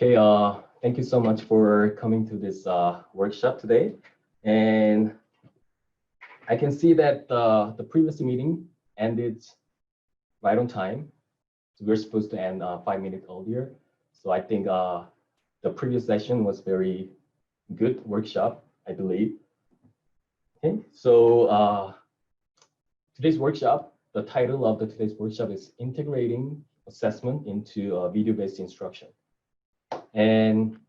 Okay, thank you so much for coming to this workshop today. And I can see that the previous meeting ended right on time. So we're supposed to end 5 minutes earlier. So I think the previous session was very good workshop, I believe. Okay, so today's workshop, the title of today's workshop is Integrating Assessment into Video-Based Instruction. And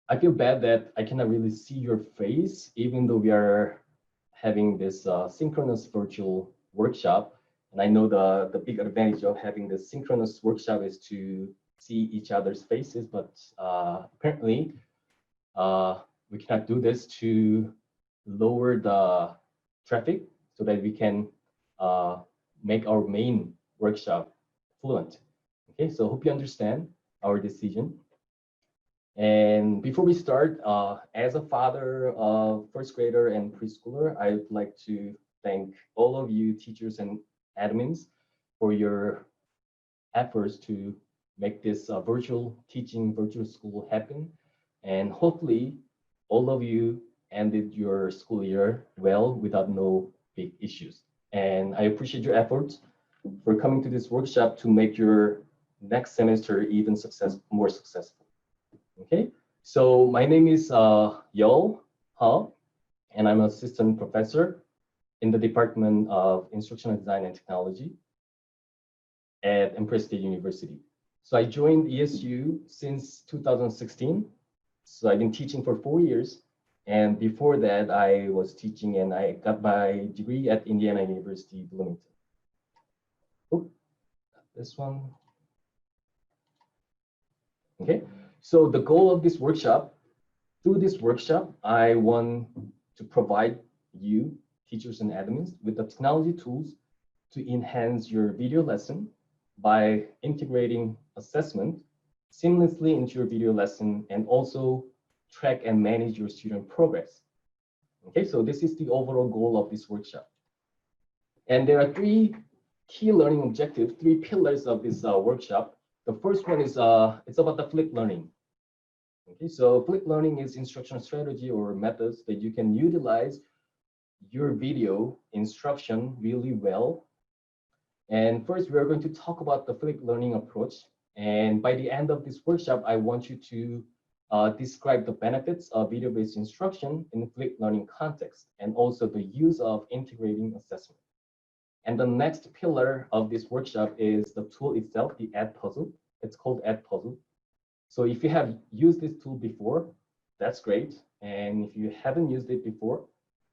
I feel bad that I cannot really see your face, even though we are having this synchronous virtual workshop. And I know the big advantage of having this synchronous workshop is to see each other's faces, but apparently we cannot do this to lower the traffic so that we can make our main workshop fluent. Okay, so hope you understand our decision. And before we start, as a father of first grader and preschooler, I would like to thank all of you teachers and admins for your efforts to make this virtual teaching, virtual school happen. And hopefully all of you ended your school year well without no big issues. And I appreciate your efforts for coming to this workshop to make your next semester even more successful. Okay, so my name is Yo Ha, and I'm an assistant professor in the Department of Instructional Design and Technology at Empress State University. So I joined ESU since 2016. So I've been teaching for 4 years. And before that, I was teaching and I got my degree at Indiana University, Bloomington. Oh, this one. Okay. So the goal of this workshop, through this workshop, I want to provide you, teachers and admins, with the technology tools to enhance your video lesson by integrating assessment seamlessly into your video lesson and also track and manage your student progress. Okay, so this is the overall goal of this workshop. And there are 3 key learning objectives, 3 pillars of this workshop. The first one is it's about the flipped learning. Okay, so flipped learning is instructional strategy or methods that you can utilize your video instruction really well. And first, we're going to talk about the flipped learning approach. And by the end of this workshop, I want you to describe the benefits of video-based instruction in the flipped learning context, and also the use of integrating assessment. And the next pillar of this workshop is the tool itself, the Edpuzzle. It's called Edpuzzle. So if you have used this tool before, that's great. And if you haven't used it before,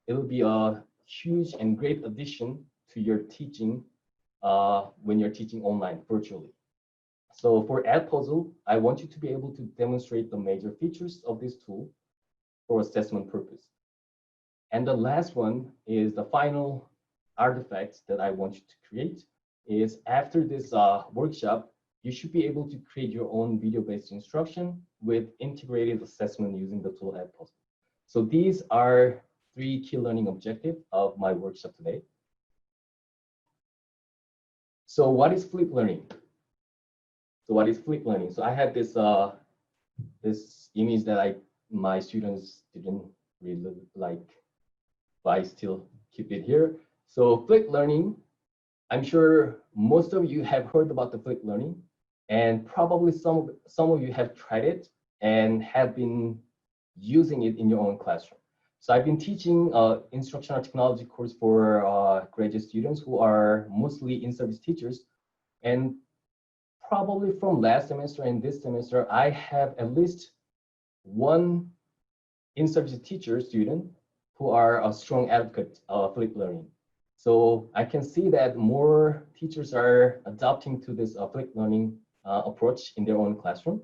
it'll be a huge and great addition to your teaching when you're teaching online virtually. So for Edpuzzle, I want you to be able to demonstrate the major features of this tool for assessment purpose. And the last one is the final artifact that I want you to create is after this workshop, you should be able to create your own video-based instruction with integrated assessment using the tool Edpuzzle. So these are 3 key learning objectives of my workshop today. So what is flipped learning? So what is flipped learning? So I have this this image that my students didn't really like, but I still keep it here. So flipped learning, I'm sure most of you have heard about the flipped learning, and probably some of you have tried it and have been using it in your own classroom. So I've been teaching instructional technology course for graduate students who are mostly in-service teachers. And probably from last semester and this semester, I have at least 1 in-service teacher student who are a strong advocate of flipped learning. So I can see that more teachers are adopting to this flipped learning approach in their own classroom.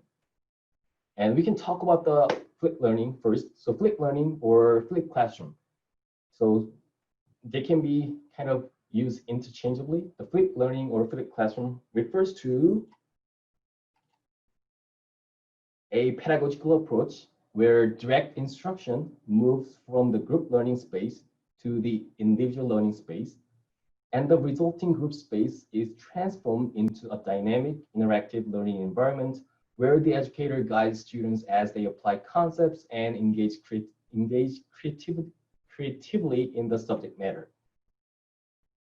And we can talk about the flipped learning first. So flipped learning or flipped classroom. So they can be kind of used interchangeably. The flipped learning or flipped classroom refers to a pedagogical approach where direct instruction moves from the group learning space to the individual learning space, and the resulting group space is transformed into a dynamic, interactive learning environment where the educator guides students as they apply concepts and engage creatively in the subject matter.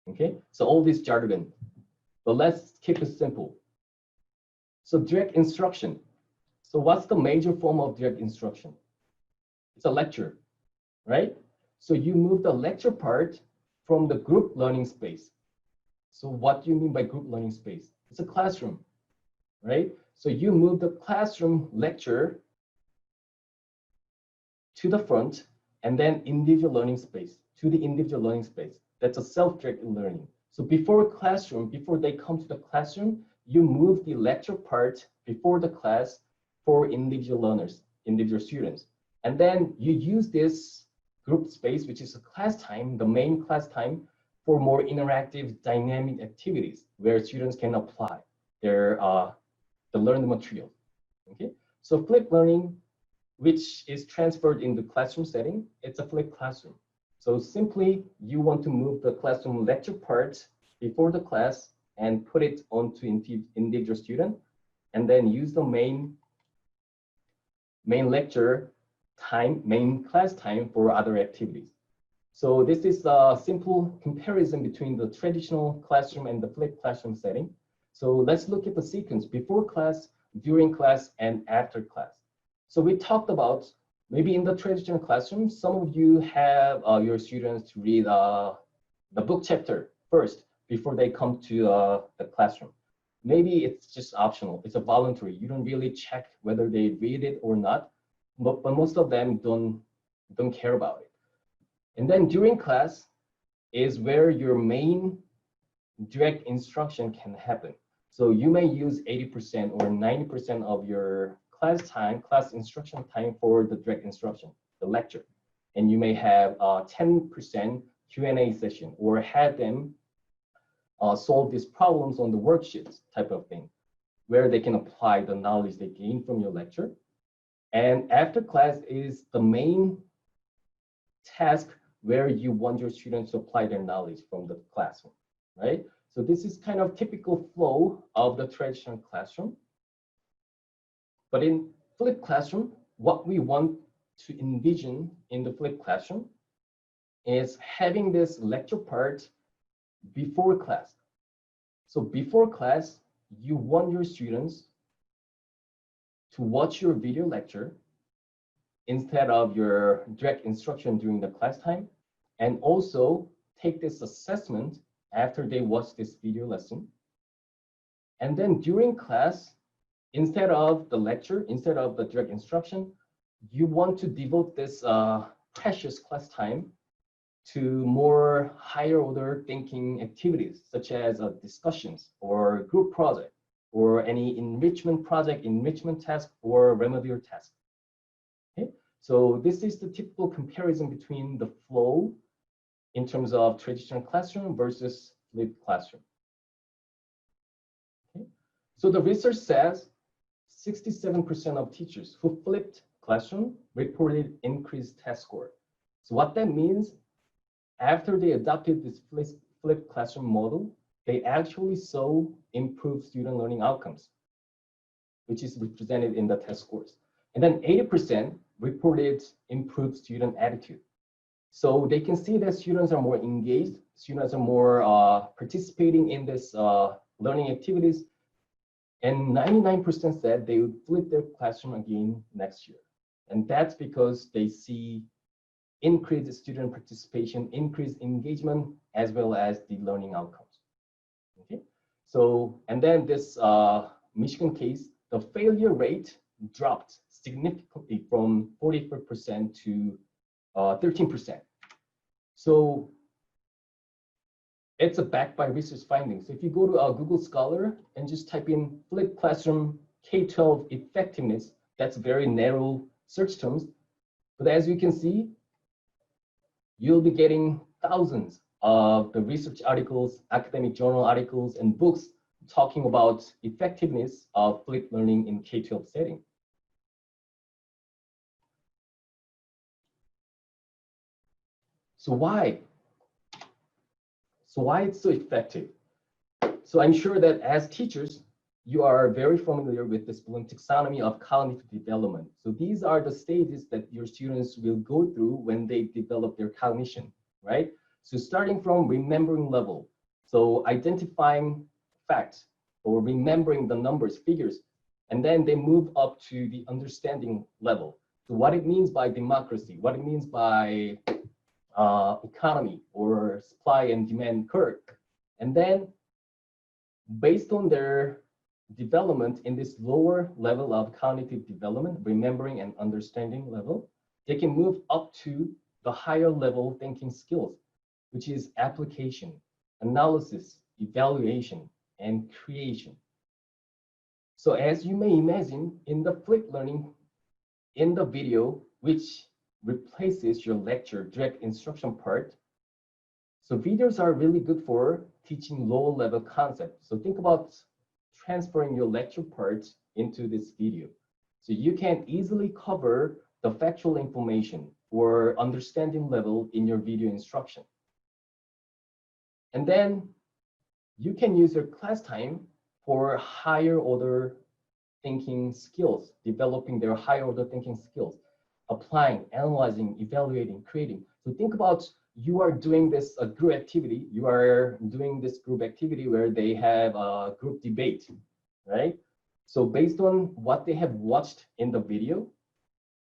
Okay, so all this jargon, but let's keep it simple. So direct instruction. So what's the major form of direct instruction? It's a lecture, right? So you move the lecture part from the group learning space. So what do you mean by group learning space? It's a classroom, right? So you move the classroom lecture to the front, and then individual learning space to the individual learning space. That's a self-directed learning. So before they come to the classroom, you move the lecture part before the class for individual learners, individual students. And then you use this group space, which is a class time, the main class time, for more interactive, dynamic activities where students can apply their the learned material. Okay, so flipped learning, which is transferred in the classroom setting, it's a flipped classroom. So simply, you want to move the classroom lecture part before the class and put it onto individual student, and then use the main lecture time, main class time for other activities. So this is a simple comparison between the traditional classroom and the flipped classroom setting. So let's look at the sequence before class, during class, and after class. So we talked about maybe in the traditional classroom, some of you have your students to read the book chapter first before they come to the classroom. Maybe it's just optional. It's a voluntary. You don't really check whether they read it or not, but most of them don't care about it. And then during class is where your main direct instruction can happen. So you may use 80% or 90% of your class instruction time for the direct instruction, the lecture. And you may have 10% Q&A session, or have them solve these problems on the worksheets type of thing, where they can apply the knowledge they gain from your lecture. And after class is the main task where you want your students to apply their knowledge from the classroom, right? So this is kind of typical flow of the traditional classroom. But in flipped classroom, what we want to envision in the flipped classroom is having this lecture part before class. So before class, you want your students to watch your video lecture instead of your direct instruction during the class time, and also take this assessment after they watch this video lesson. And then during class, instead of the lecture, instead of the direct instruction, you want to devote this precious class time to more higher order thinking activities, such as discussions or group project, or any enrichment project, enrichment task, or remedial task. Okay? So this is the typical comparison between the flow in terms of traditional classroom versus flipped classroom. Okay? So the research says 67% of teachers who flipped classroom reported increased test score. So what that means, after they adopted this flipped classroom model, they actually saw improved student learning outcomes, which is represented in the test scores. And then 80% reported improved student attitude. So they can see that students are more engaged, students are more participating in this learning activities, and 99% said they would flip their classroom again next year. And that's because they see increased student participation, increased engagement, as well as the learning outcomes. Okay, so, and then this Michigan case, the failure rate dropped significantly from 44% to 13%. So it's backed by research findings. So if you go to Google Scholar and just type in flipped classroom K-12 effectiveness, that's very narrow search terms. But as you can see, you'll be getting thousands of the research articles, academic journal articles, and books talking about effectiveness of flipped learning in K-12 setting. So why? So why it's so effective? So I'm sure that as teachers, you are very familiar with this Bloom taxonomy of cognitive development. So these are the stages that your students will go through when they develop their cognition, right? So starting from remembering level, so identifying facts or remembering the numbers, figures, and then they move up to the understanding level. So what it means by democracy, what it means by economy or supply and demand curve. And then based on their development in this lower level of cognitive development, remembering and understanding level, they can move up to the higher level thinking skills, which is application, analysis, evaluation, and creation. So as you may imagine, in the flipped learning, in the video, which replaces your lecture direct instruction part, so videos are really good for teaching lower level concepts. So think about transferring your lecture parts into this video. So you can easily cover the factual information or understanding level in your video instruction. And then you can use your class time for higher order thinking skills, developing their higher order thinking skills, applying, analyzing, evaluating, creating. So think about you are doing this group activity, you are doing this group activity where they have a group debate, right? So based on what they have watched in the video,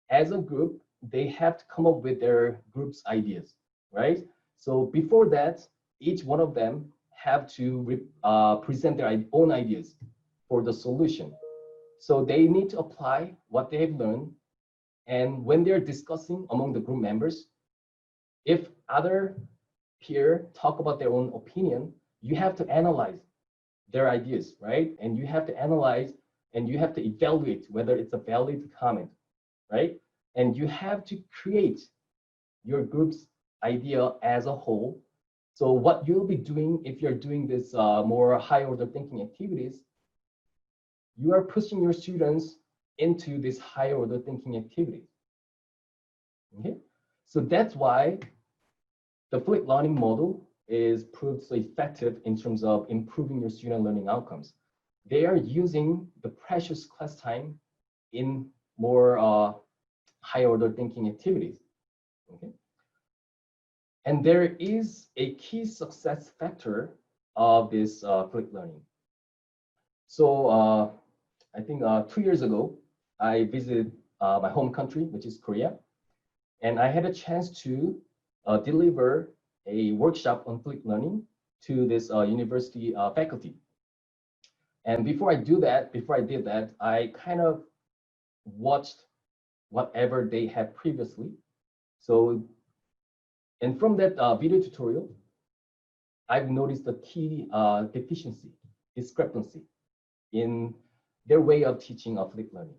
as a group, they have to come up with their group's ideas, right? So before that, each one of them have to present their own ideas for the solution. So they need to apply what they have learned. And when they're discussing among the group members, if other peer talk about their own opinion, you have to analyze their ideas, right? And you have to analyze and you have to evaluate whether it's a valid comment, right? And you have to create your group's idea as a whole. So what you'll be doing if you're doing this more high order thinking activities, you are pushing your students into this higher order thinking activities. Okay, so that's why the flipped learning model is proved so effective in terms of improving your student learning outcomes. They are using the precious class time in more higher order thinking activities. Okay, and there is a key success factor of this flipped learning. So I think 2 years ago, I visited my home country, which is Korea, and I had a chance to deliver a workshop on flipped learning to this university faculty. And before I did that, I kind of watched whatever they had previously. So, and from that video tutorial, I've noticed a key discrepancy in their way of teaching of flipped learning.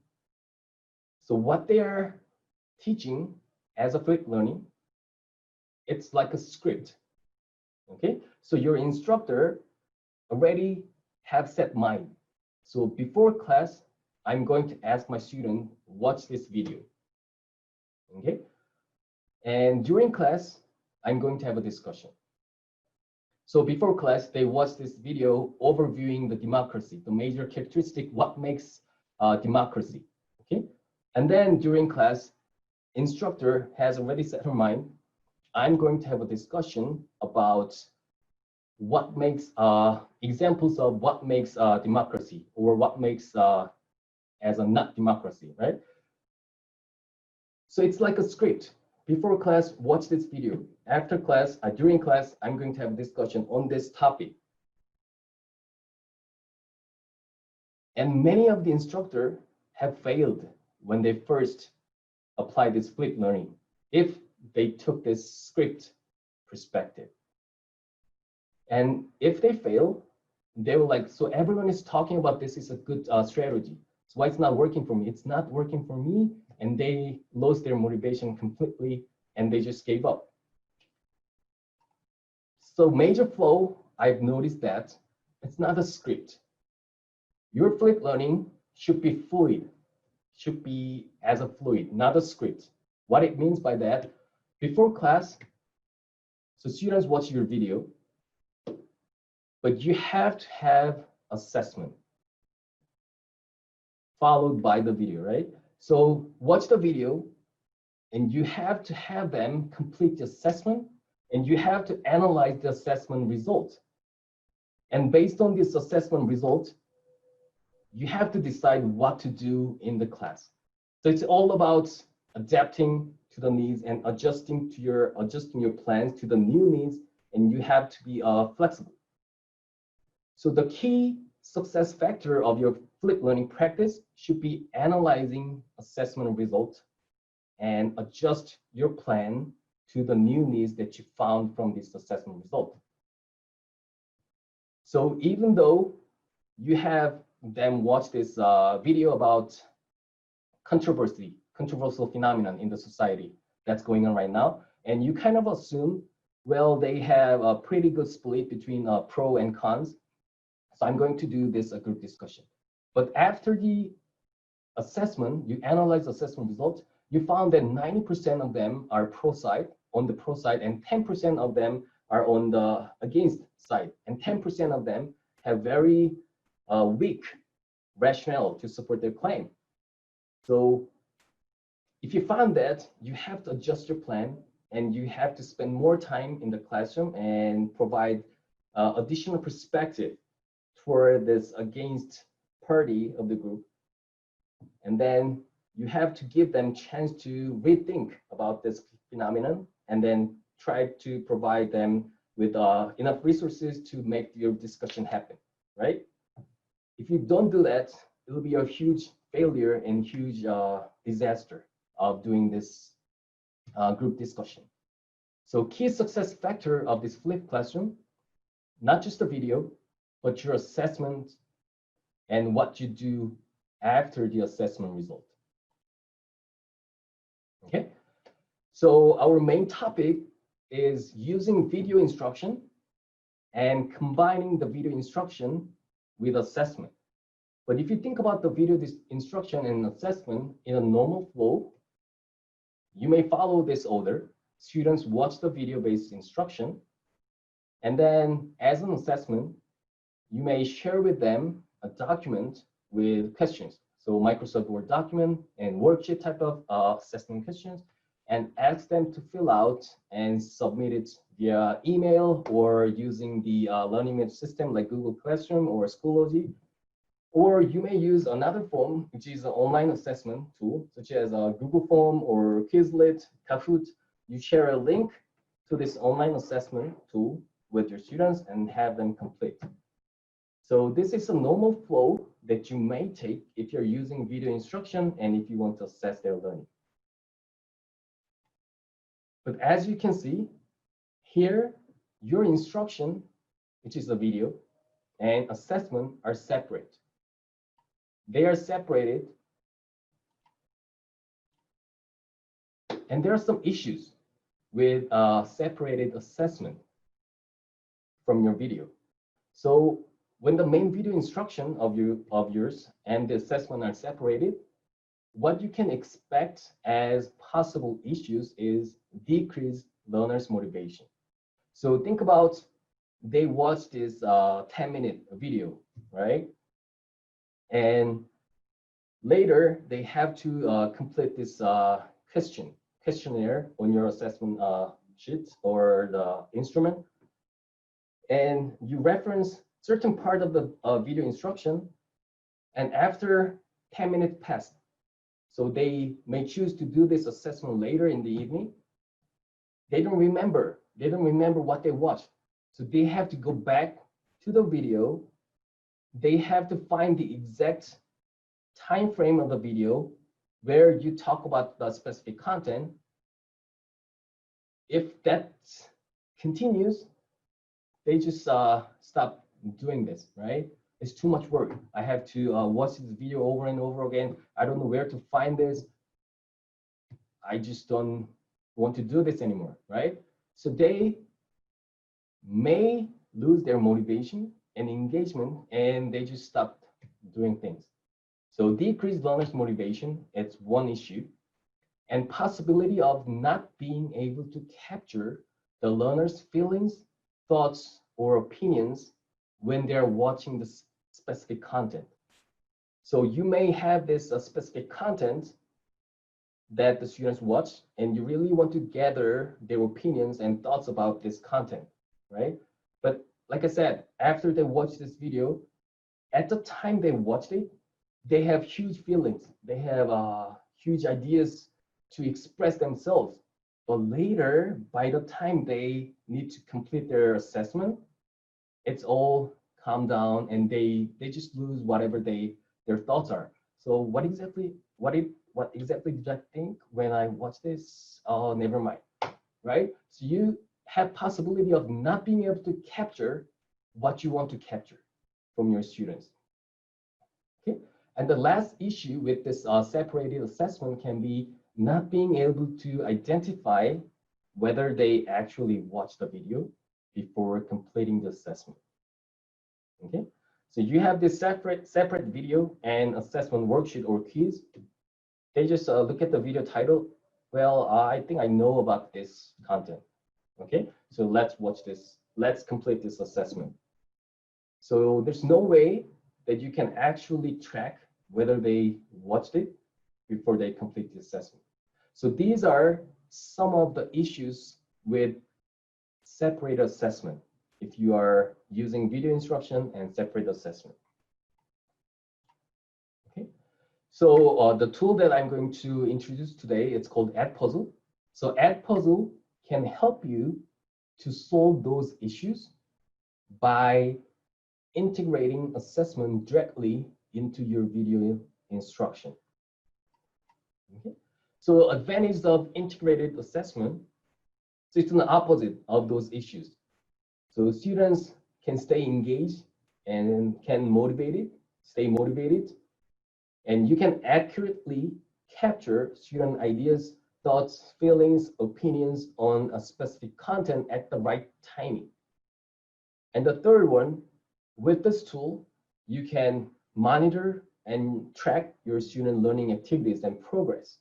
So what they are teaching as a flipped learning, it's like a script, okay? So your instructor already have set mind. So before class, I'm going to ask my student, watch this video, okay? And during class, I'm going to have a discussion. So before class, they watch this video overviewing the democracy, the major characteristic, what makes democracy, okay? And then during class, instructor has already set her mind. I'm going to have a discussion about what makes examples of what makes democracy or what makes as a not democracy, right? So it's like a script. Before class, watch this video. After class, during class, I'm going to have a discussion on this topic. And many of the instructors have failed when they first applied this flipped learning, if they took this script perspective. And if they fail, they were like, so everyone is talking about this is a good strategy. So why it's not working for me? It's not working for me. And they lost their motivation completely and they just gave up. So major flow, I've noticed that it's not a script. Your flipped learning should be fluid, should be as a fluid, not a script. What it means by that, before class, so students watch your video, but you have to have assessment. followed by the video, right? So watch the video, and you have to have them complete the assessment, and you have to analyze the assessment results. And based on this assessment result, you have to decide what to do in the class. So it's all about adapting to the needs and adjusting your plans to the new needs, and you have to be flexible. So the key success factor of your flipped learning practice should be analyzing assessment results and adjust your plan to the new needs that you found from this assessment result. So even though you have them watch this video about controversial phenomenon in the society that's going on right now, and you kind of assume, well, they have a pretty good split between pro and cons, so I'm going to do this group discussion. But after the assessment, you analyze assessment results, you found that 90% of them are on the pro side, and 10% of them are on the against side, and 10% of them have very weak rationale to support their claim. So if you find that, you have to adjust your plan, and you have to spend more time in the classroom and provide additional perspective for this against party of the group. And then you have to give them chance to rethink about this phenomenon, and then try to provide them with enough resources to make your discussion happen, right? If you don't do that, it will be a huge failure and huge disaster of doing this group discussion. So key success factor of this flipped classroom, not just the video, but your assessment and what you do after the assessment result. Okay, so our main topic is using video instruction and combining the video instruction with assessment. But if you think about the video instruction and assessment in a normal flow, you may follow this order. Students watch the video-based instruction, and then as an assessment, you may share with them a document with questions. So Microsoft Word document and worksheet type of assessment questions, and ask them to fill out and submit it via email or using the learning management system like Google Classroom or Schoology. Or you may use another form, which is an online assessment tool, such as Google Form or Quizlet, Kahoot. You share a link to this online assessment tool with your students and have them complete. So this is a normal flow that you may take if you're using video instruction and if you want to assess their learning. But as you can see, here, your instruction, which is the video, and assessment are separate. They are separated, and there are some issues with separated assessment from your video. So when the main video instruction of yours and the assessment are separated, what you can expect as possible issues is decreased learners' motivation. So think about, they watch this 10-minute video, right? And later they have to complete this questionnaire on your assessment sheet or the instrument. And you reference certain part of the video instruction, and after 10 minutes passed, so they may choose to do this assessment later in the evening. They don't remember what they watched. So they have to go back to the video. They have to find the exact time frame of the video where you talk about the specific content. If that continues, they just stop doing this, right? It's too much work. I have to watch this video over and over again. I don't know where to find this. I just don't want to do this anymore, right? So they may lose their motivation and engagement, and they just stop doing things. So decreased learners' motivation, it's one issue, and possibility of not being able to capture the learner's feelings, thoughts, or opinions when they're watching the specific content. So you may have this specific content that the students watch, and you really want to gather their opinions and thoughts about this content, right? But like I said, after they watch this video, at the time they watched it, they have huge feelings. They have huge ideas to express themselves. But later, by the time they need to complete their assessment, it's all calm down and they just lose whatever their thoughts are. So what exactly did I think when I watched this? Oh, never mind, right? So you have possibility of not being able to capture what you want to capture from your students. Okay, and the last issue with this separated assessment can be not being able to identify whether they actually watched the video before completing the assessment. Okay, so you have this separate video and assessment worksheet or quiz. They just look at the video title. Well, I think I know about this content. Okay, so let's watch this. Let's complete this assessment. So there's no way that you can actually track whether they watched it before they complete the assessment. So these are some of the issues with separate assessment if you are using video instruction and separate assessment. Okay, so the tool that I'm going to introduce today, it's called Edpuzzle. So Edpuzzle can help you to solve those issues by integrating assessment directly into your video instruction. Okay, so advantage of integrated assessment, so it's an opposite of those issues. So students can stay engaged and can stay motivated, and you can accurately capture student ideas, thoughts, feelings, opinions on a specific content at the right timing. And the third one, with this tool, you can monitor and track your student learning activities and progress.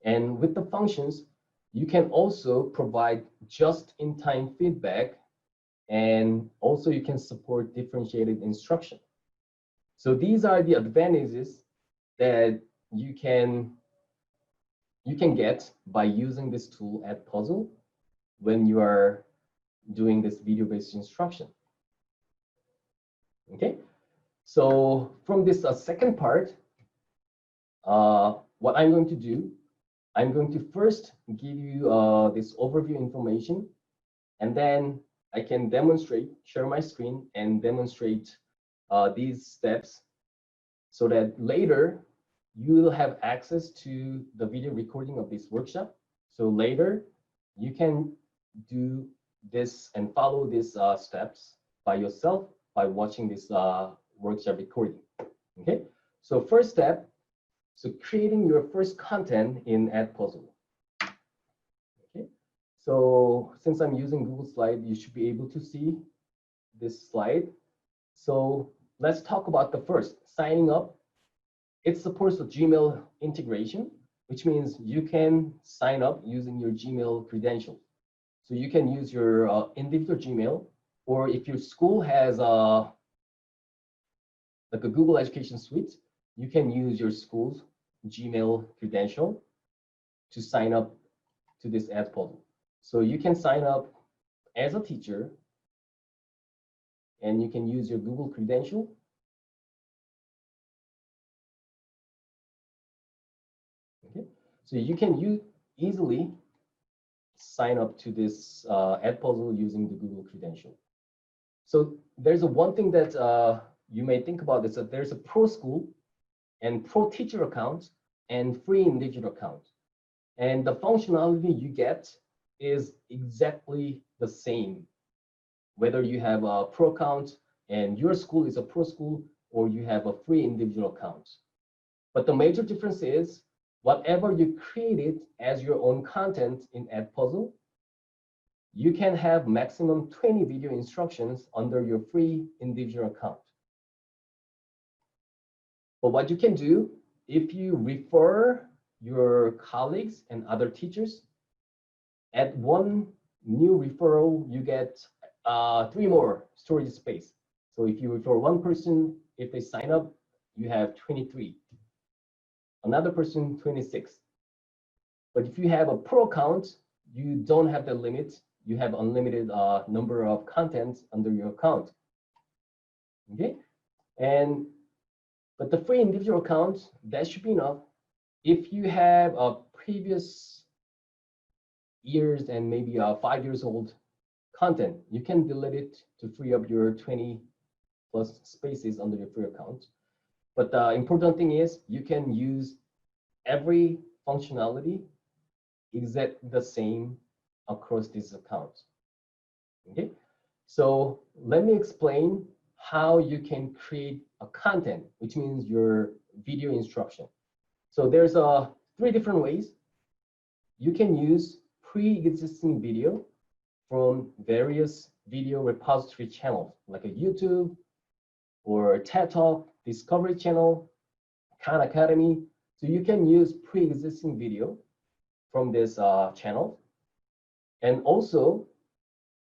And with the functions, you can also provide just-in-time feedback, and also you can support differentiated instruction. So these are the advantages that you can get by using this tool Edpuzzle when you are doing this video-based instruction. Okay, so from this second part, what I'm going to do, I'm going to first give you this overview information, and then I can share my screen and demonstrate these steps so that later you will have access to the video recording of this workshop. So later you can do this and follow these steps by yourself by watching this workshop recording. Okay, so first step, so creating your first content in Edpuzzle. Okay, so since I'm using Google Slide, you should be able to see this slide. So let's talk about the first, signing up. It supports the Gmail integration, which means you can sign up using your Gmail credentials. So you can use your individual Gmail, or if your school has like a Google Education Suite, you can use your school's Gmail credential to sign up to this Edpuzzle. So you can sign up as a teacher, and you can use your Google credential. Okay, so you can easily sign up to this Edpuzzle using the Google credential. So there's one thing that you may think about is that there's a pro school and pro teacher account and free individual account. And the functionality you get is exactly the same, whether you have a pro account and your school is a pro school or you have a free individual account. But the major difference is whatever you created as your own content in Edpuzzle, you can have maximum 20 video instructions under your free individual account. But what you can do, if you refer your colleagues and other teachers, at one new referral, you get 3 more storage space. So if you refer one person, if they sign up, you have 23. Another person, 26. But if you have a pro account, you don't have the limit. You have unlimited number of contents under your account. Okay, but the free individual account, that should be enough. If you have a previous years and maybe 5 years old content, you can delete it to free up your 20 plus spaces under your free account. But the important thing is you can use every functionality exactly the same across these accounts. Okay, so let me explain how you can create a content, which means your video instruction. So there's 3 different ways. You can use pre-existing video from various video repository channels, like a YouTube or a TED Talk, Discovery Channel, Khan Academy. So you can use pre-existing video from this channel, and also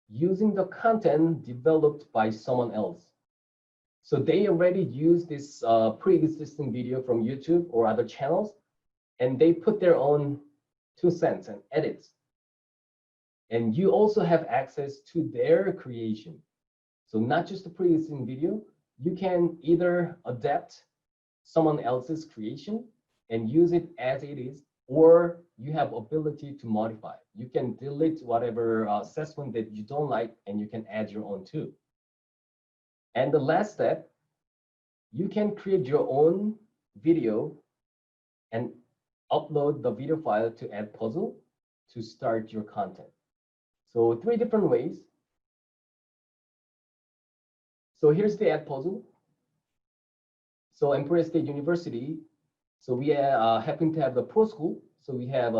using the content developed by someone else. So they already use this pre-existing video from YouTube or other channels, and they put their own 2 cents and edits. And you also have access to their creation. So not just the pre-existing video, you can either adapt someone else's creation and use it as it is, or you have ability to modify. You can delete whatever assessment that you don't like, and you can add your own too. And the last step, you can create your own video and upload the video file to Edpuzzle to start your content. So 3 different ways. So here's the Edpuzzle. So Empire State University, so we happen to have the Pro School. So we have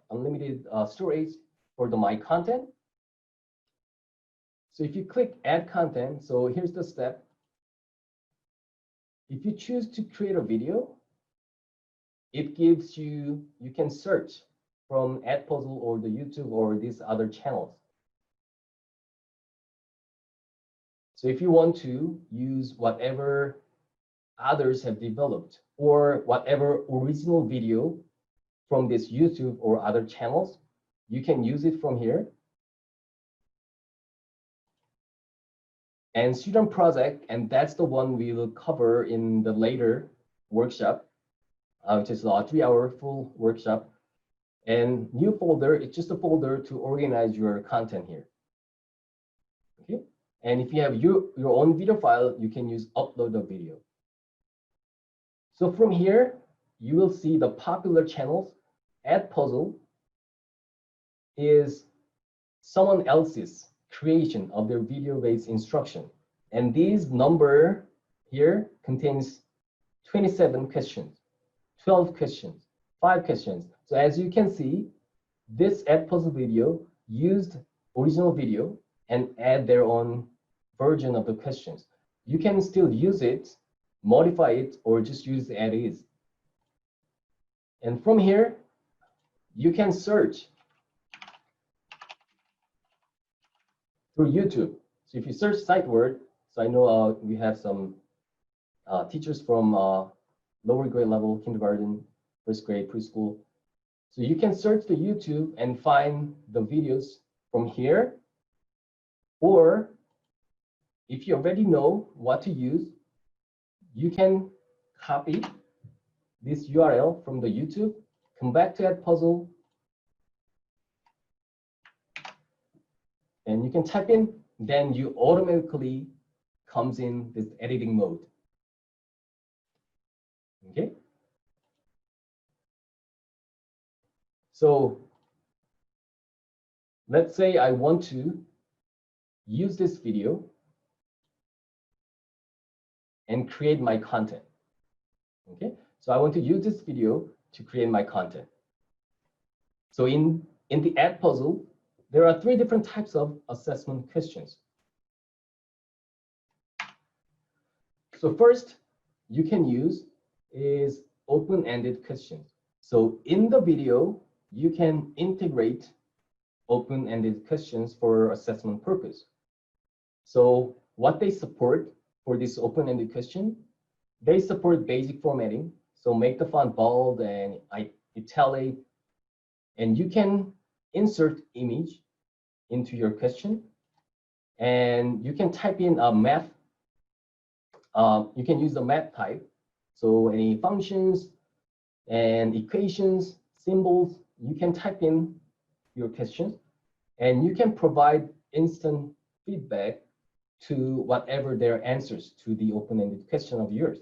unlimited storage for the My Content. So if you click Add Content, so here's the step. If you choose to create a video, it gives you can search from Edpuzzle or the YouTube or these other channels. So if you want to use whatever others have developed or whatever original video from this YouTube or other channels, you can use it from here. And student project, and that's the one we will cover in the later workshop, which is a 3-hour full workshop. And new folder, it's just a folder to organize your content here. Okay, and if you have your own video file, you can use upload the video. So from here, you will see the popular channels. Edpuzzle is someone else's creation of their video-based instruction. And these number here contains 27 questions, 12 questions, 5 questions. So as you can see, this Edpuzzle video used original video and add their own version of the questions. You can still use it, modify it, or just use it as is. And from here, you can search through YouTube. So if you search sight word, so I know we have some teachers from lower grade level, kindergarten, first grade, preschool. So you can search the YouTube and find the videos from here. Or if you already know what to use, you can copy this URL from the YouTube, come back to Edpuzzle, and you can type in, then you automatically comes in this editing mode. Okay. So let's say I want to use this video and create my content. Okay. So I want to use this video to create my content. So in the Edpuzzle, there are 3 different types of assessment questions. So first, you can use is open-ended questions. So in the video, you can integrate open-ended questions for assessment purpose. So what they support for this open-ended question, They support basic formatting, so make the font bold and italic, and you can insert image into your question, and you can type in a math. You can use the math type, so any functions and equations, symbols, you can type in your questions, and you can provide instant feedback to whatever their answers to the open-ended question of yours.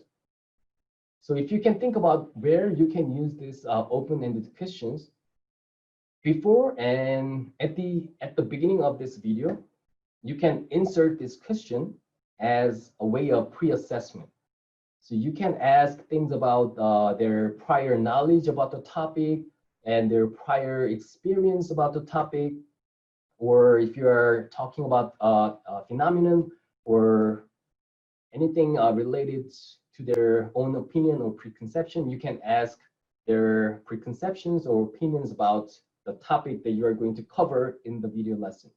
So if you can think about where you can use these open-ended questions, before and at the beginning of this video, you can insert this question as a way of pre-assessment. So you can ask things about their prior knowledge about the topic and their prior experience about the topic, or if you are talking about a phenomenon or anything related to their own opinion or preconception, you can ask their preconceptions or opinions about the topic that you are going to cover in the video lesson.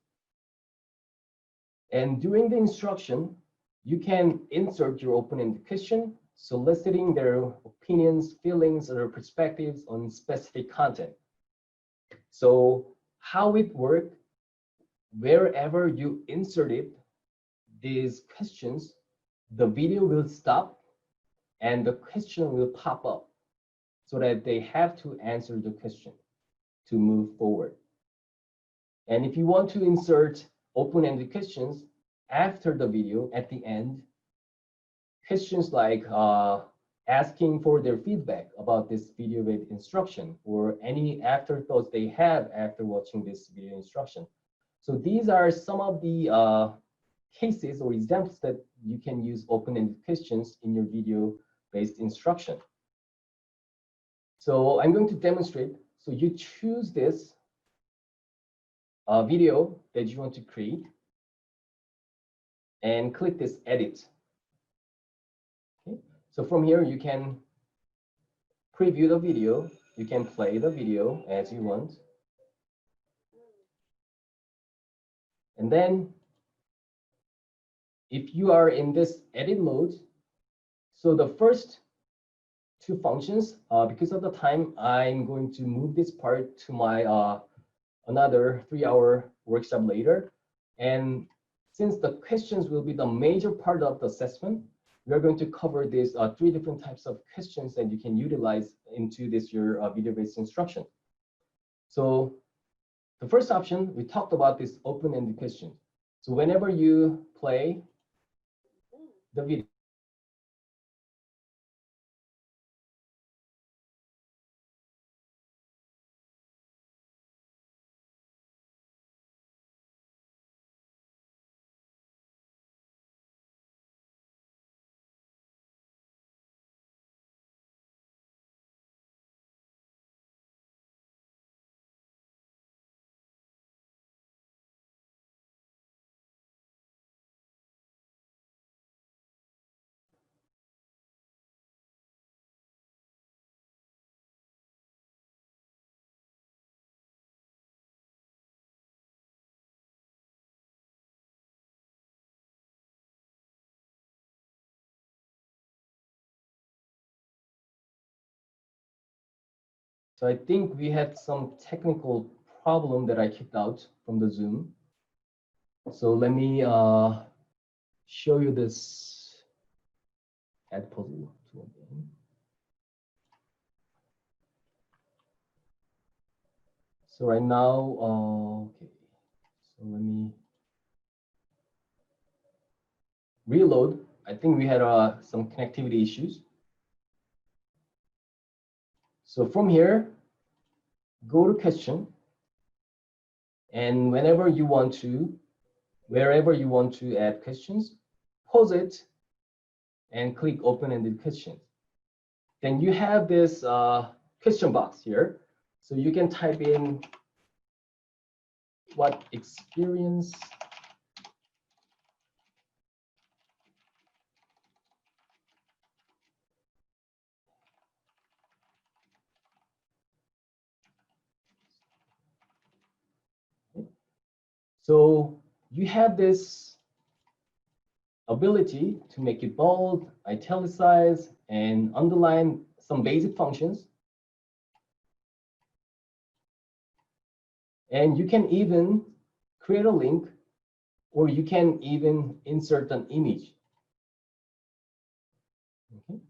And during the instruction, you can insert your open-ended question, soliciting their opinions, feelings, or perspectives on specific content. So how it works, wherever you inserted these questions, the video will stop and the question will pop up so that they have to answer the question to move forward. And if you want to insert open-ended questions after the video at the end, questions like asking for their feedback about this video with instruction or any afterthoughts they have after watching this video instruction. So these are some of the cases or examples that you can use open-ended questions in your video-based instruction. So I'm going to demonstrate. So you choose this video that you want to create and click this edit. Okay. So from here, you can preview the video. You can play the video as you want. And then if you are in this edit mode, so the first two functions, because of the time, I'm going to move this part to my another 3-hour workshop later. And since the questions will be the major part of the assessment, we are going to cover these 3 different types of questions that you can utilize into this your video-based instruction. So the first option, we talked about this open-ended question. So whenever you play the video, so I think we had some technical problem that I kicked out from the Zoom. So let me show you this add puzzle tool again. So right now, okay, so let me reload. I think we had some connectivity issues. So from here, go to question. And whenever you want to, wherever you want to add questions, pause it and click open-ended questions. Then you have this question box here. So you can type in what experience so you have this ability to make it bold, italicize, and underline some basic functions. And you can even create a link, or you can even insert an image. Okay.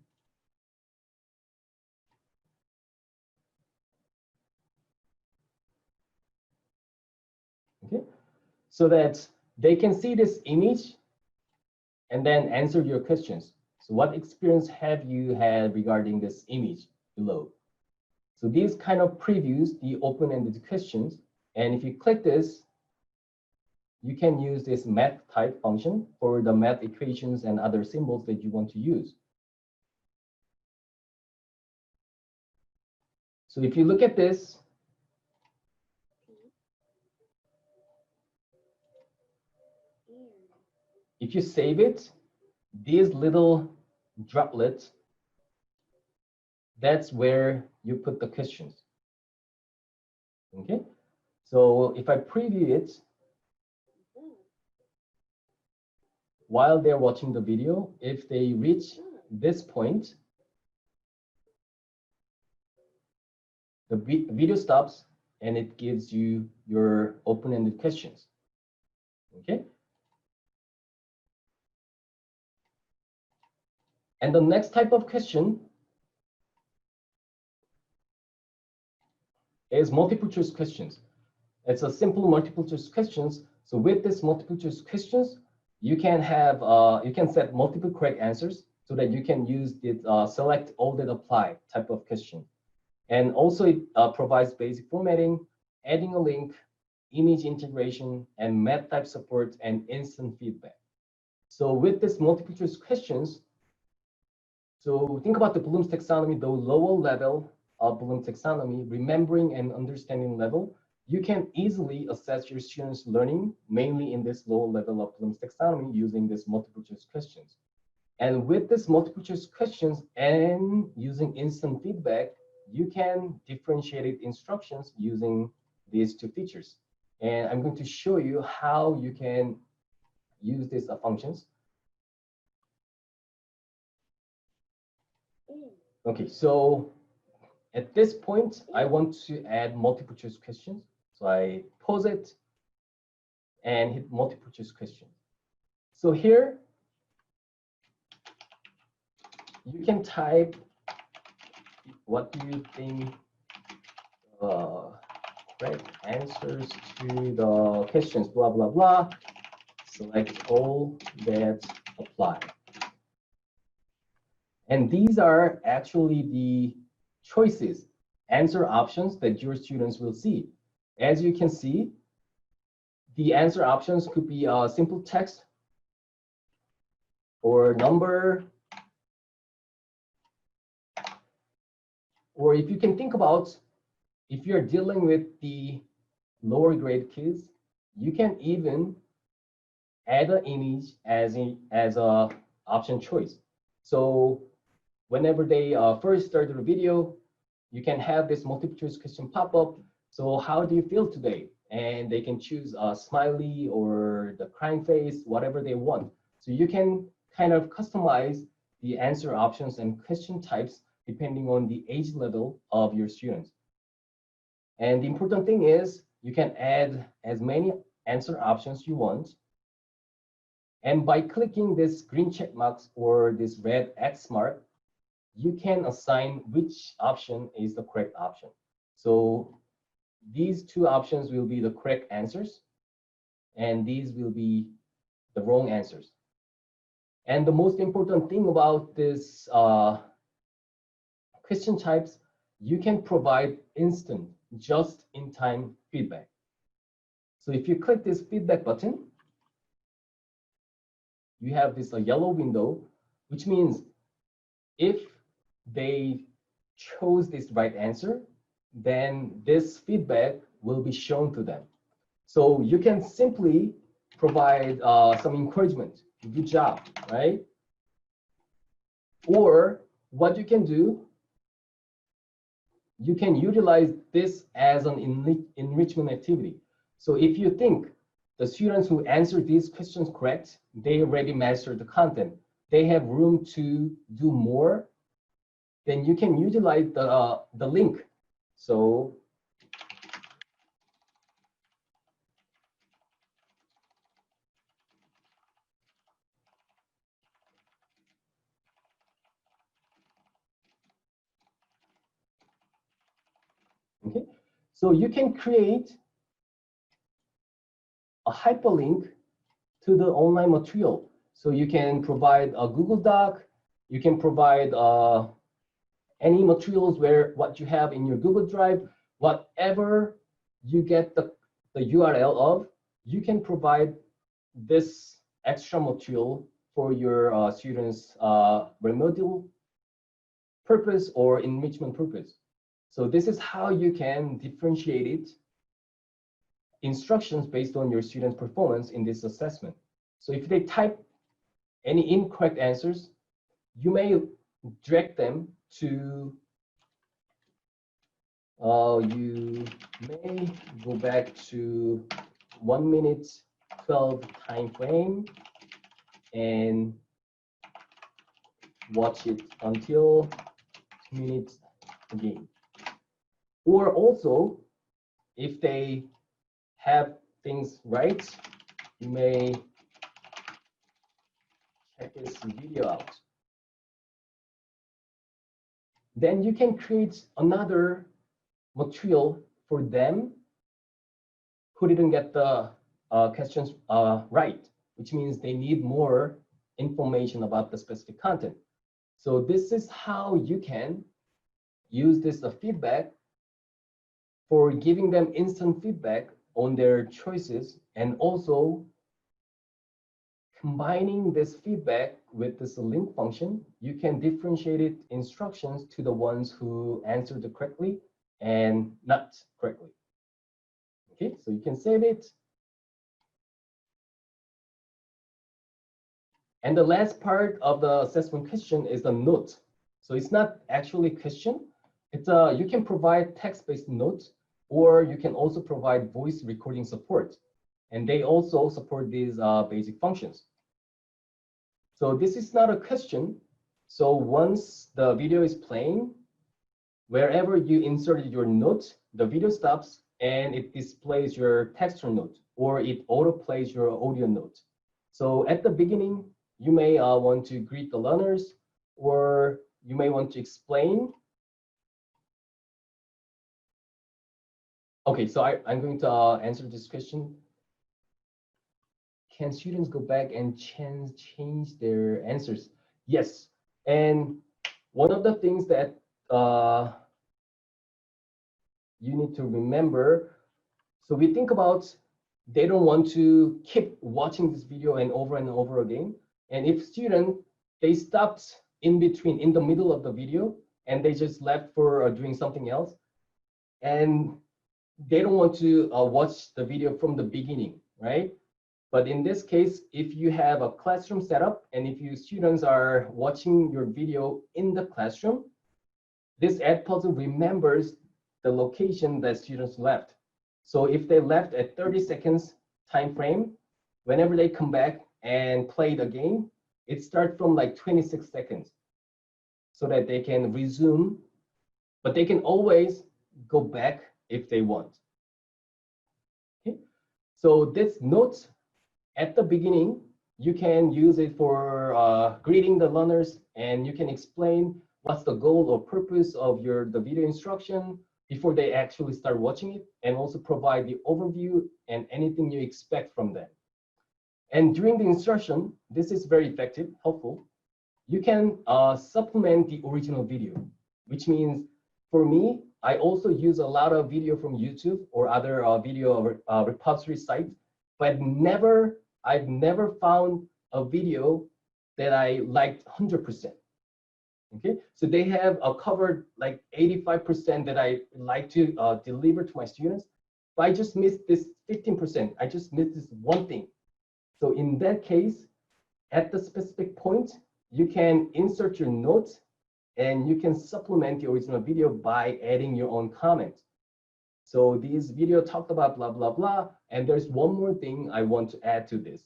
Okay. So that they can see this image and then answer your questions. So what experience have you had regarding this image below? So these kind of previews the open-ended questions. And if you click this, you can use this math type function for the math equations and other symbols that you want to use. So if you look at this, if you save it, these little droplets, that's where you put the questions. Okay, so if I preview it, while they're watching the video, if they reach this point, the video stops and it gives you your open-ended questions. Okay. And the next type of question is multiple choice questions. It's a simple multiple choice questions. So with this multiple choice questions, you can have you can set multiple correct answers so that you can use the select all that apply type of question. And also it provides basic formatting, adding a link, image integration, and math type support and instant feedback. So with this multiple choice questions, so think about the Bloom's taxonomy, the lower level of Bloom's taxonomy, remembering and understanding level, you can easily assess your students' learning, mainly in this lower level of Bloom's taxonomy, using this multiple choice questions. And with this multiple choice questions and using instant feedback, you can differentiate instructions using these two features. And I'm going to show you how you can use these functions. Okay, so at this point, I want to add multiple choice questions. So I pause it and hit multiple choice question. So here, you can type, what do you think correct answers to the questions, blah, blah, blah. Select all that apply. And these are actually the choices, answer options that your students will see. As you can see, the answer options could be simple text or number. Or if you can think about, if you're dealing with the lower grade kids, you can even add an image as a option choice. So whenever they first start the video, you can have this multiple choice question pop up. So how do you feel today? And they can choose a smiley or the crying face, whatever they want. So you can kind of customize the answer options and question types depending on the age level of your students. And the important thing is you can add as many answer options you want. And by clicking this green check marks or this red X mark, you can assign which option is the correct option. So these two options will be the correct answers, and these will be the wrong answers. And the most important thing about this question types, you can provide instant, just-in-time feedback. So if you click this feedback button, you have this yellow window, which means if they chose this right answer, then this feedback will be shown to them. So you can simply provide some encouragement. Good job, right? Or what you can do, you can utilize this as an enrichment activity. So if you think the students who answer these questions correct, they already mastered the content. They have room to do more. Then you can utilize the link. So okay, so you can create a hyperlink to the online material. So you can provide a Google Doc, you can provide any materials where what you have in your Google Drive, whatever you get the URL of, you can provide this extra material for your students' remedial purpose or enrichment purpose. So this is how you can differentiate it, instructions based on your students' performance in this assessment. So if they type any incorrect answers, you may direct them to, you may go back to 1:12 time frame and watch it until 2 minutes again. Or also, if they have things right, you may check this video out. Then you can create another material for them who didn't get the questions right, which means they need more information about the specific content. So this is how you can use this feedback for giving them instant feedback on their choices, and also combining this feedback with this link function, you can differentiate it instructions to the ones who answered it correctly and not correctly. Okay, so you can save it. And the last part of the assessment question is the note. So it's not actually a question. It's you can provide text-based notes, or you can also provide voice recording support. And they also support these basic functions. So this is not a question. So once the video is playing, wherever you inserted your note, the video stops and it displays your textual note, or it auto plays your audio note. So at the beginning, you may want to greet the learners, or you may want to explain. Okay, so I'm going to answer this question. Can students go back and change their answers? Yes, and one of the things that you need to remember, so we think about they don't want to keep watching this video and over again. And if student, they stopped in between, in the middle of the video, and they just left for doing something else, and they don't want to watch the video from the beginning, right? But in this case, if you have a classroom setup, and if your students are watching your video in the classroom, this Edpuzzle remembers the location that students left. So if they left at 30 seconds time frame, whenever they come back and play the game, it starts from like 26 seconds so that they can resume, but they can always go back if they want. Okay, so this note at the beginning, you can use it for greeting the learners, and you can explain what's the goal or purpose of the video instruction before they actually start watching it, and also provide the overview and anything you expect from them. And during the instruction, this is very effective, helpful. You can supplement the original video, which means for me, I also use a lot of video from YouTube or other video repository sites, but I've never found a video that I liked 100%. Okay, so they have covered like 85% that I like to deliver to my students, but I just missed this 15%. I just missed this one thing. So in that case, at the specific point, you can insert your notes and you can supplement the original video by adding your own comments. So this video talked about blah, blah, blah. And there's one more thing I want to add to this,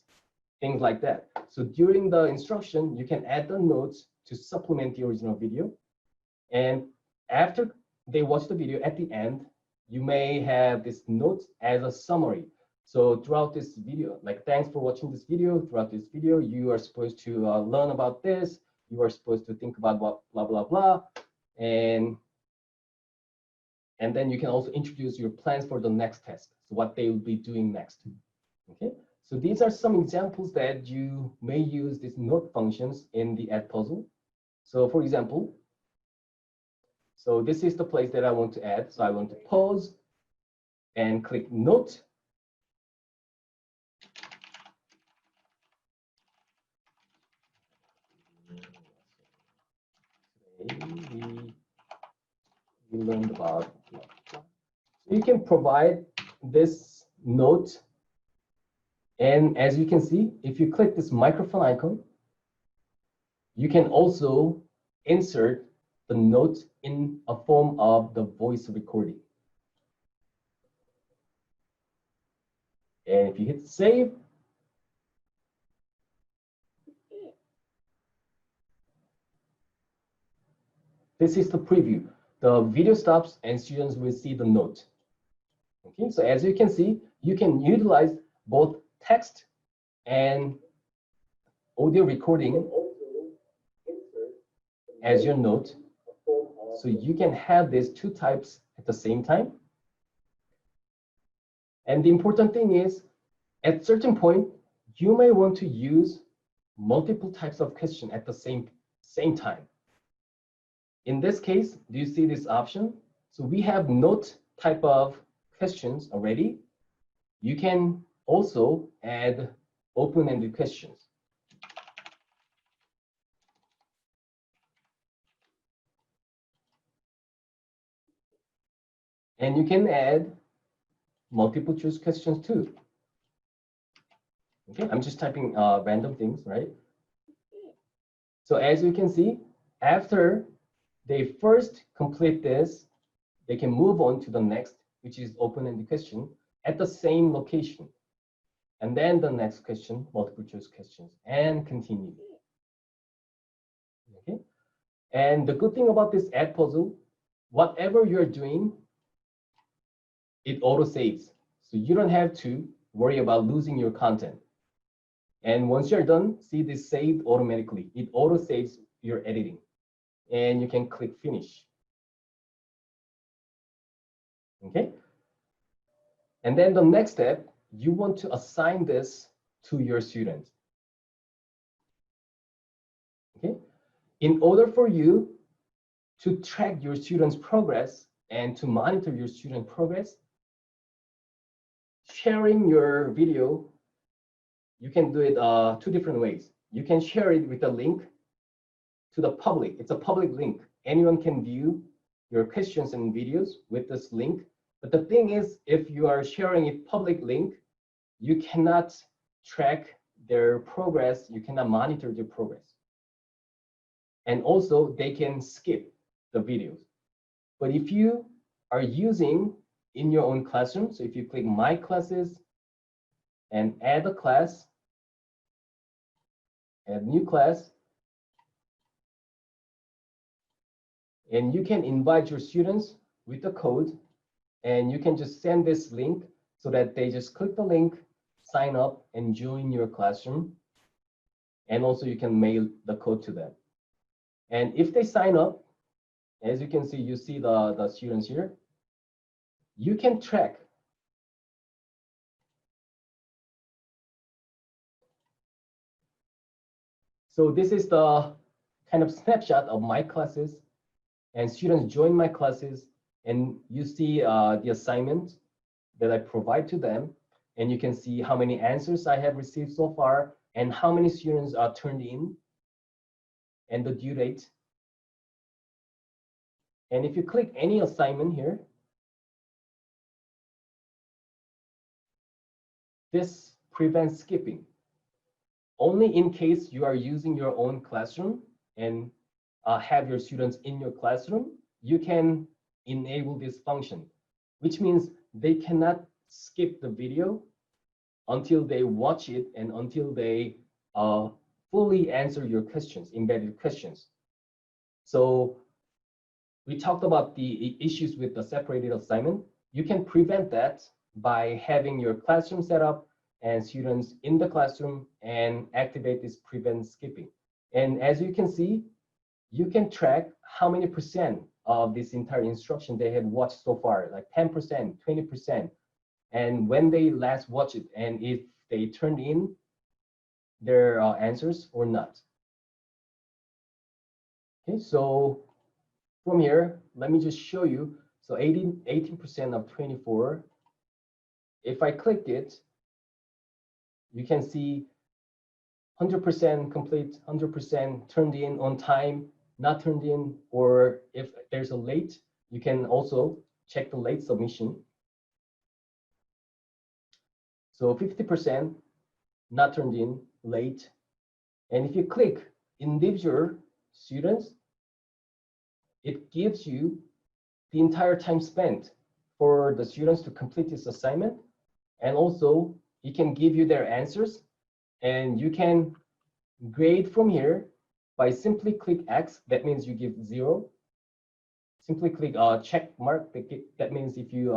things like that. So during the instruction, you can add the notes to supplement the original video. And after they watch the video, at the end, you may have this note as a summary. So throughout this video, like, thanks for watching this video. Throughout this video, you are supposed to learn about this. You are supposed to think about what blah, blah, blah. And then you can also introduce your plans for the next test, so what they will be doing next. Okay, so these are some examples that you may use these note functions in the Edpuzzle. So for example, so this is the place that I want to add. So I want to pause and click note. Today we learned about, so you can provide this note. And as you can see, if you click this microphone icon, you can also insert the note in a form of the voice recording. And if you hit save, this is the preview. The video stops and students will see the note. Okay, so as you can see, you can utilize both text and audio recording as your note. So you can have these two types at the same time. And the important thing is, at certain point, you may want to use multiple types of question at the same time. In this case, do you see this option? So we have note type of questions already. You can also add open-ended questions. And you can add multiple choice questions too. Okay, I'm just typing random things, right? So as you can see, after they first complete this, they can move on to the next, which is open-ended question at the same location. And then the next question, multiple choice questions, and continue. Okay. And the good thing about this Edpuzzle, whatever you're doing, it auto saves. So you don't have to worry about losing your content. And once you're done, see this saved automatically. It auto saves your editing. And you can click finish. Okay. And then the next step, you want to assign this to your students. Okay. In order for you to track your students' progress and to monitor your student progress, sharing your video, you can do it two different ways. You can share it with a link to the public. It's a public link. Anyone can view your questions and videos with this link. But the thing is, if you are sharing a public link, you cannot track their progress. You cannot monitor their progress. And also, they can skip the videos. But if you are using in your own classroom, so if you click My Classes and add a class, add new class, and you can invite your students with the code, and you can just send this link so that they just click the link, sign up, and join your classroom. And also you can mail the code to them. And if they sign up, as you can see, you see the students here, you can track. So this is the kind of snapshot of my classes, and students join my classes, and you see the assignment that I provide to them, and you can see how many answers I have received so far, and how many students are turned in, and the due date. And if you click any assignment here, this prevents skipping. Only in case you are using your own classroom and have your students in your classroom, you can enable this function. which means they cannot skip the video until they watch it and until they fully answer your questions, embedded questions. So we talked about the issues with the separated assignment. You can prevent that by having your classroom set up and students in the classroom and activate this prevent skipping. And as you can see, you can track how many percent of this entire instruction they had watched so far, like 10%, 20%, and when they last watched it, and if they turned in their answers or not. Okay, so from here, let me just show you. So 18% of 24. If I click it, you can see 100% complete, 100% turned in on time, not turned in, or if there's a late, you can also check the late submission. So 50% not turned in, late. And if you click individual students, it gives you the entire time spent for the students to complete this assignment. And also, it can give you their answers. And you can grade from here by simply click X. That means you give 0. Simply click check mark. That means if you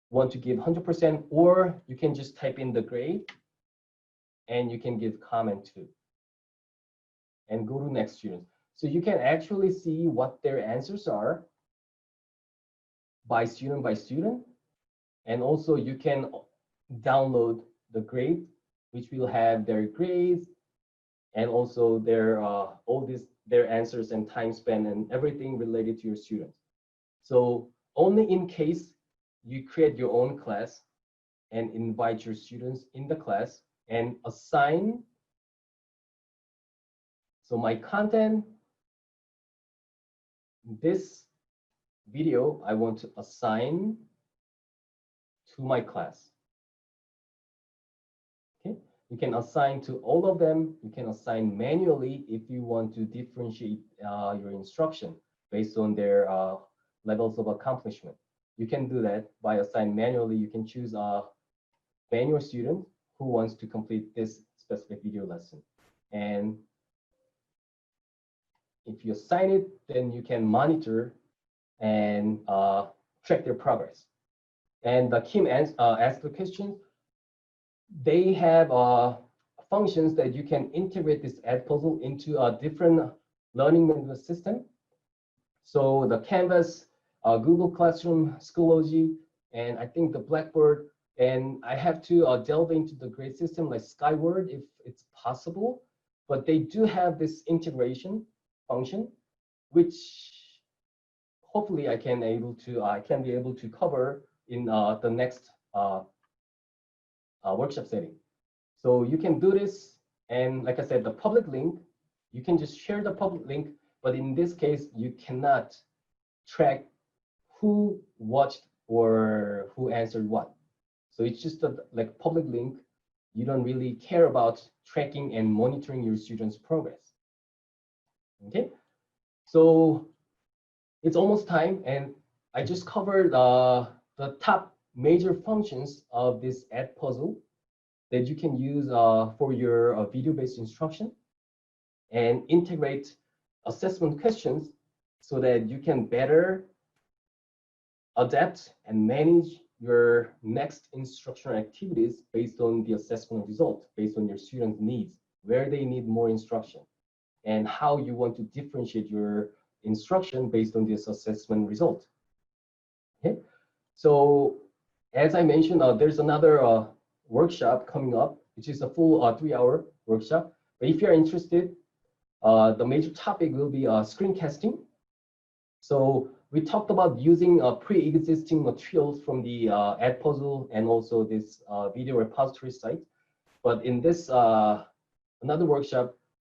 want to give 100%, or you can just type in the grade and you can give comment too. And go to next student. So you can actually see what their answers are by student. And also you can download the grade, which will have their grades and also their their answers and time spent and everything related to your students. So only in case you create your own class and invite your students in the class and assign. So my content, this video, I want to assign to my class. Okay, you can assign to all of them. You can assign manually if you want to differentiate your instruction based on their levels of accomplishment. You can do that by assign manually. You can choose a manual student who wants to complete this specific video lesson. And if you assign it, then you can monitor and track their progress. And Kim asked the question. They have functions that you can integrate this Edpuzzle into a different learning management system. So the Canvas, Google Classroom, Schoology, and I think the Blackboard. And I have to delve into the grade system like Skyward if it's possible. But they do have this integration function, which hopefully I can be able to cover in the next workshop setting. So you can do this, and like I said, the public link, you can just share the public link, but in this case, you cannot track who watched or who answered what. So it's just a like public link. You don't really care about tracking and monitoring your students' progress. Okay, so it's almost time, and I just covered the top major functions of this Edpuzzle that you can use for your video-based instruction and integrate assessment questions so that you can better adapt and manage your next instructional activities based on the assessment result, based on your students' needs, where they need more instruction, and how you want to differentiate your instruction based on this assessment result. Okay, so as I mentioned, there's another workshop coming up, which is a full 3-hour workshop. But if you're interested, the major topic will be screencasting. So we talked about using pre-existing materials from the Edpuzzle and also this video repository site. But in this another workshop,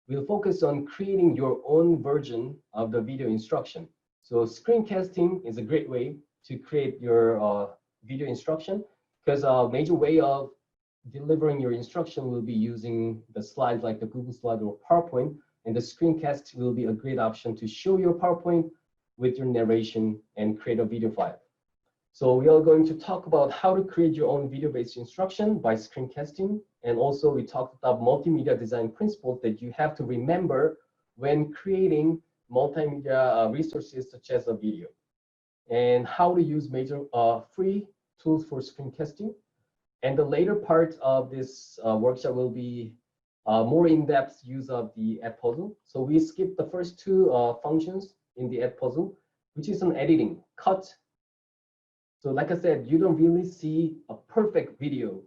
we'll focus on creating your own version of the video instruction. So screencasting is a great way to create your video instruction, because a major way of delivering your instruction will be using the slides like the Google Slide or PowerPoint, and the screencast will be a great option to show your PowerPoint with your narration and create a video file. So we are going to talk about how to create your own video-based instruction by screencasting. And also we talked about multimedia design principles that you have to remember when creating multimedia resources such as a video, and how to use major free tools for screencasting. And the later part of this workshop will be more in-depth use of the Edpuzzle. So we skipped the first two functions in the Edpuzzle, which is an editing, cut. So like I said, you don't really see a perfect video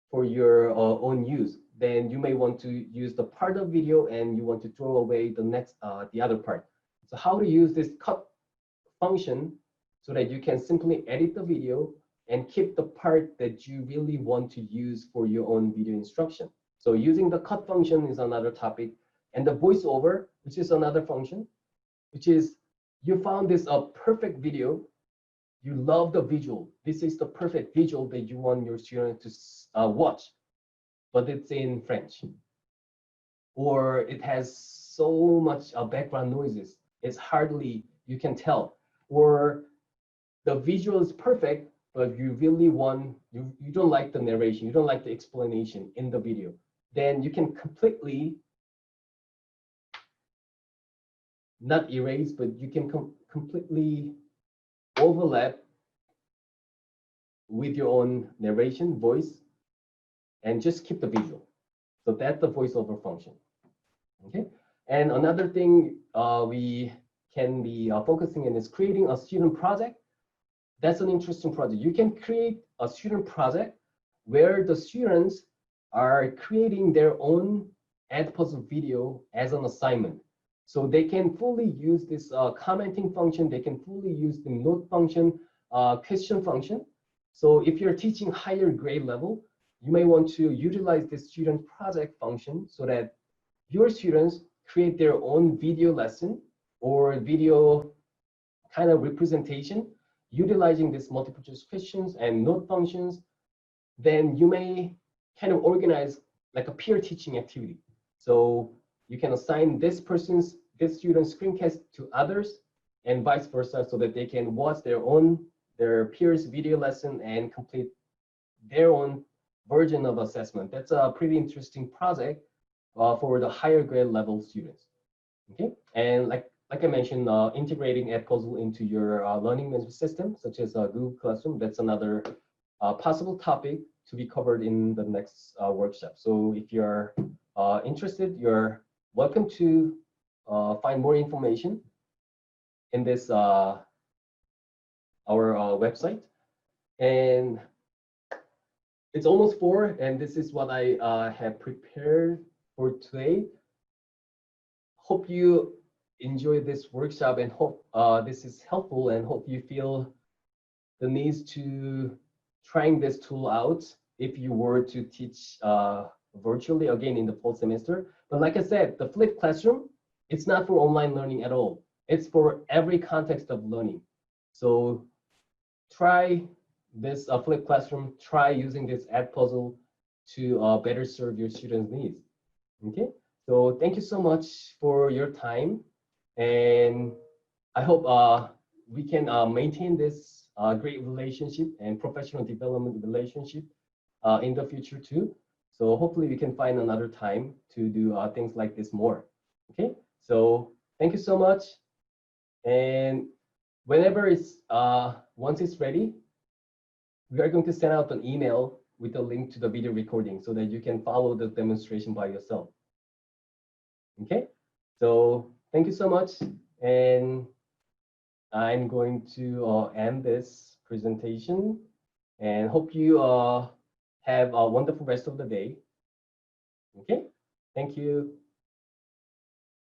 for your own use. Then you may want to use the part of video and you want to throw away the other part. So how to use this cut function so that you can simply edit the video and keep the part that you really want to use for your own video instruction. So using the cut function is another topic, and the voiceover, which is another function, which is you found this a perfect video, you love the visual. This is the perfect visual that you want your student to watch, but it's in French, or it has so much background noises. It's hardly you can tell, or the visual is perfect, but you really want, you don't like the narration, you don't like the explanation in the video, then you can completely not erase, but you can completely overlap with your own narration voice and just keep the visual. So that's the voiceover function. Okay. And another thing we can be focusing on is creating a student project. That's an interesting project. You can create a student project where the students are creating their own Edpuzzle video as an assignment. So they can fully use this commenting function. They can fully use the note function, question function. So if you're teaching higher grade level, you may want to utilize the student project function so that your students create their own video lesson or video kind of representation utilizing this multiple choice questions and note functions. Then you may kind of organize like a peer teaching activity. So you can assign this student's screencast to others and vice versa, so that they can watch their peers video lesson and complete their own version of assessment. That's a pretty interesting project for the higher grade level students. Okay, and like I mentioned, integrating Edpuzzle into your learning management system, such as Google Classroom, that's another possible topic to be covered in the next workshop. So if you're interested, you're welcome to find more information in this our website. And it's almost 4, and this is what I have prepared for today. Hope you enjoy this workshop and hope this is helpful, and hope you feel the needs to trying this tool out if you were to teach virtually again in the fall semester. But like I said, the flipped classroom, it's not for online learning at all. It's for every context of learning. So try this flipped classroom, try using this Edpuzzle to better serve your students' needs. Okay, so thank you so much for your time, and I hope we can maintain this great relationship and professional development relationship in the future too. So hopefully we can find another time to do things like this more. Okay, so thank you so much, and whenever it's once it's ready, we are going to send out an email with a link to the video recording so that you can follow the demonstration by yourself. Okay, so thank you so much, and I'm going to end this presentation, and hope you have a wonderful rest of the day. Okay, thank you.